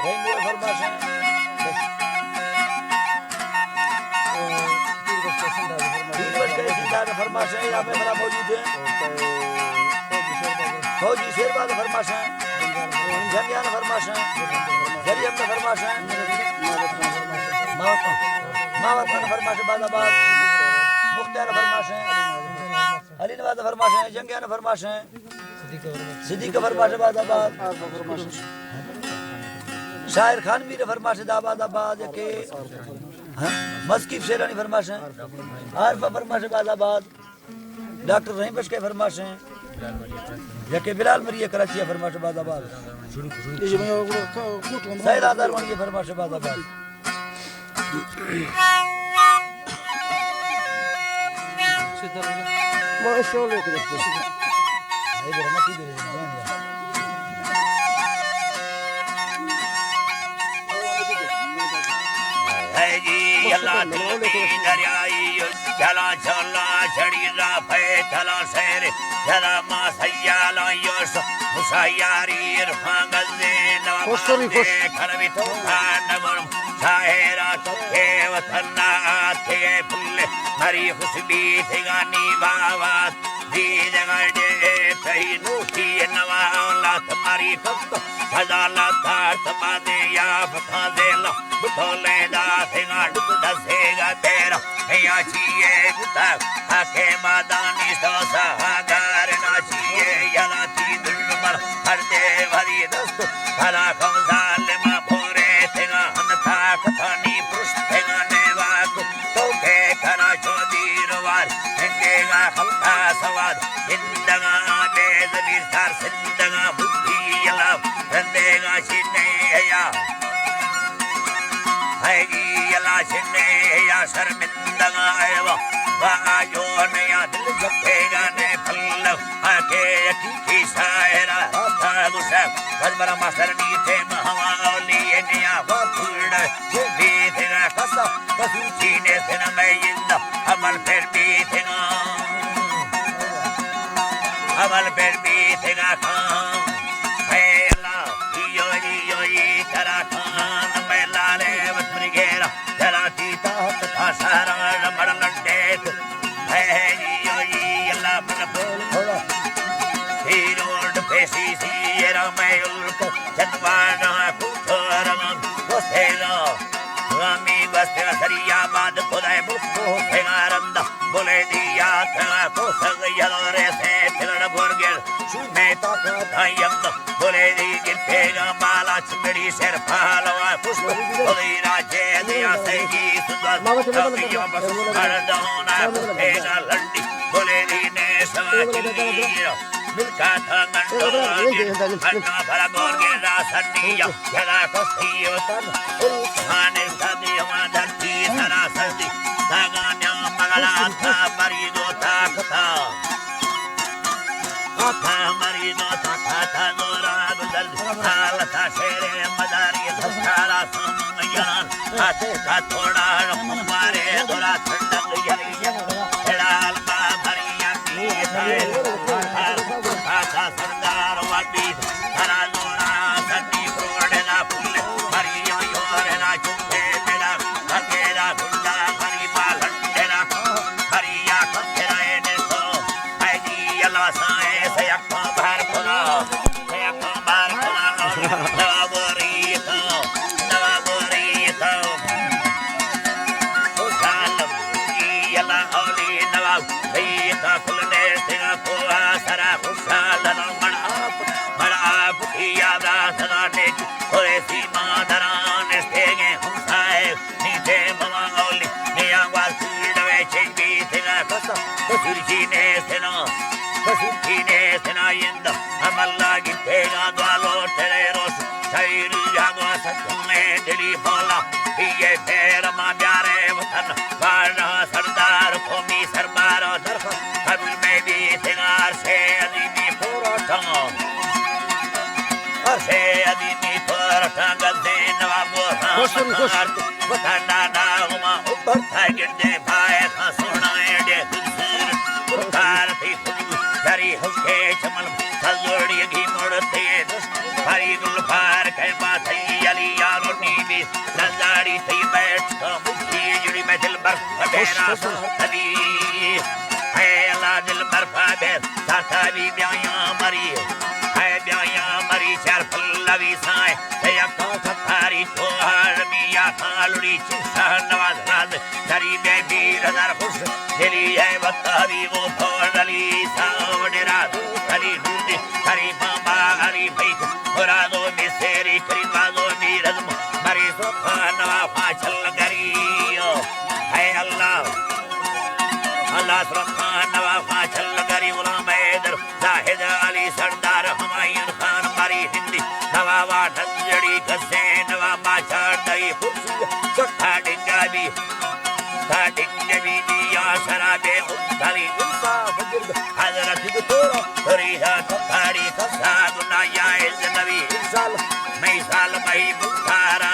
भाई मेरे फरमाश है फरमाश है यहाँ पे मेरा मौजूद है फौजी शेरबाज फरमाश है जंगियान फरमाश है जरियम में फरमाश है मावत खान फरमाश बादाबाद मुख्तार फरमाश है अली नवाज फरमाश है जंगियान फरमाश है सिद्दीक फरमाश बादाबाद शायर खान भी फरमाश दाबादाबाद के मस्कीफ शेरानी फरमाश है आरफा फरमाश बादाबाद डॉक्टर रहीम बश के फरमाश हैं जके बिलाल मरिया कराची फरमाश बादाबाद सैद आदर वाली फरमाश बादाबाद माशाल्लाह के देखो इधर मत इधर अल्लाह दरियाई चला चला छड़ी राफे चला शेर चला मासयाला योस मुसायारी इरफांगज़े नवाज़े खरवी तो नवर शायरा के वतना थे फुल हरी खुशबी ठिगानी बावात दी जगड़े तही नूठी नवाला तुम्हारी कब फजाला तार तबादे या फखादे ला बुतोले दा ठिगा दसेगा तेरा या चीए बुता आके मादानी तो सहागार नाचिए यला ती दुर्मर हर दे भरी दस्त भला कौजाल मा भोरे ठिगा हनथा कथानी पुरुष ठिगा नेवाक तो के करा चोदीर वार हिंदेगा खलता सवाद हिंदगा बेज़मीर सार सिंदगा बुद्धि यला हिंदेगा शिने या हैगी यला शिने या शर्मिंदगा एवा वाजो नया दिल जपेगा ने फल्लव आके की शायरा था गुस्सा बजबरा मासरनी थे महावाली निया वफुड़ भी तेरा कसा कसुची ने सेना में इंदा अमल फिर भी तेरा अमल फिर भी तेरा खान है अल्लाह यो तेरा खान मैं लाले बसरी घेरा तेरा टीता था सारा रमण लड्डे है यो अल्लाह मन बोल थोड़ा हीरोड पेशी सी मैं उल्क चंदवाना कुथरंग वस्तेला रामी वस्ते सरिया बाद खुदाई मुक्को फेगारंदा बोले दिया था को सग यलोरे से फिरण बोरगेल सुने तक थायंग बोले दी गिरतेगा माला चुंगड़ी शेर फालवा पुष्प बोले राजे दिया सेगी सुंदर तकियो बस कर दोना फेगा लंडी बोले दी ने सवाचीर मिलका था गंडो अन्ना भरा गोरगे रासनिया जरा कस्तियो तन उल्हाने सदी हवा धरती सरा सदी सागान्या मगला था मरीदो था कथा कथा मरीदो था कथा गोरा गुजल हाल था शेरे मदारी धसारा समयन आते का थोड़ा हमारे गोरा ठंडक यरी हेड़ाल बा भरिया की सरदार वाटी हरा लोरा सती प्रोड़ना फूल हरियो योरना चुके मेरा अकेला गुंडा हरी बालंडेना हरिया कथरा ने तो आईदी अल्लाह साए से अक्का बाहर खोला नवाबोरी तो ओ सालम अल्लाह औली नवाब भईता खुलने से को सरा खुशाल यादाने ओरे सीमा दरान स्टेगे हमसाए नीचे मवांगोली नियांगवाल सीडवे चेंगी तेना कसा कसुरजी ने सेना इंद हमल्ला गितेगा द्वालो तेरे रोस शायर जागवा सतुमे दिली बोला ये फेर मा प्यारे वतन वाला सरदार कोमी सरबारो दरख कबीर में भी तेगार से अदीमी पूरा ठंगो से अदीनी पर टांगल दे नवाबो हार वतना नामा ऊपर था गिरदे भाई था सोनाए दे दुसर पुकार थी धरी हुके चमन सजोड़ी घी मोड़ते भारी गुलफार के बात अली यार नीबी लजाड़ी थी बैठ मुट्ठी जुड़ी मैं दिल भर तेरा अली है अल्लाह दिल भर बेर साथा भी ब्याया मरी है ब्याया मरी चार पल्लवी साए ते अखा थारी तोहर मिया खालड़ी चिंसा नवाज राज तेरी बेबी हजार खुश दिली है बतावी वो फोड़ली सावड़े रात अली दूध हरी मामा हरी भाई मुरादो में सेरी करीबादो नीरज मरी सोफा नवा फाचल करियो है अल्लाह अल्लाह सुरखान नवा फाचल करी गुलाम हैदर जाहिद अली सरदार हुमायूं खान मरी हिंदी नवा वाट जड़ी कसे नवा बादशाह दई चखा डिंगा भी दिया शराबे उतली इंसाफ गिरद हजरत तोरा तोरीहा थारी कसा गुनाया नबी साल मई बुखारा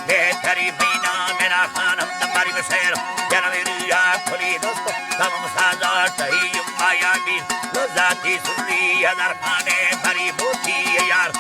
बेहतरी महीना मेरा खान हम तुम्हारी बशेर जनवरिया खुली दोस्त तम साजा तही माया भी जाती सुनी हजार खाने भरी मोती यार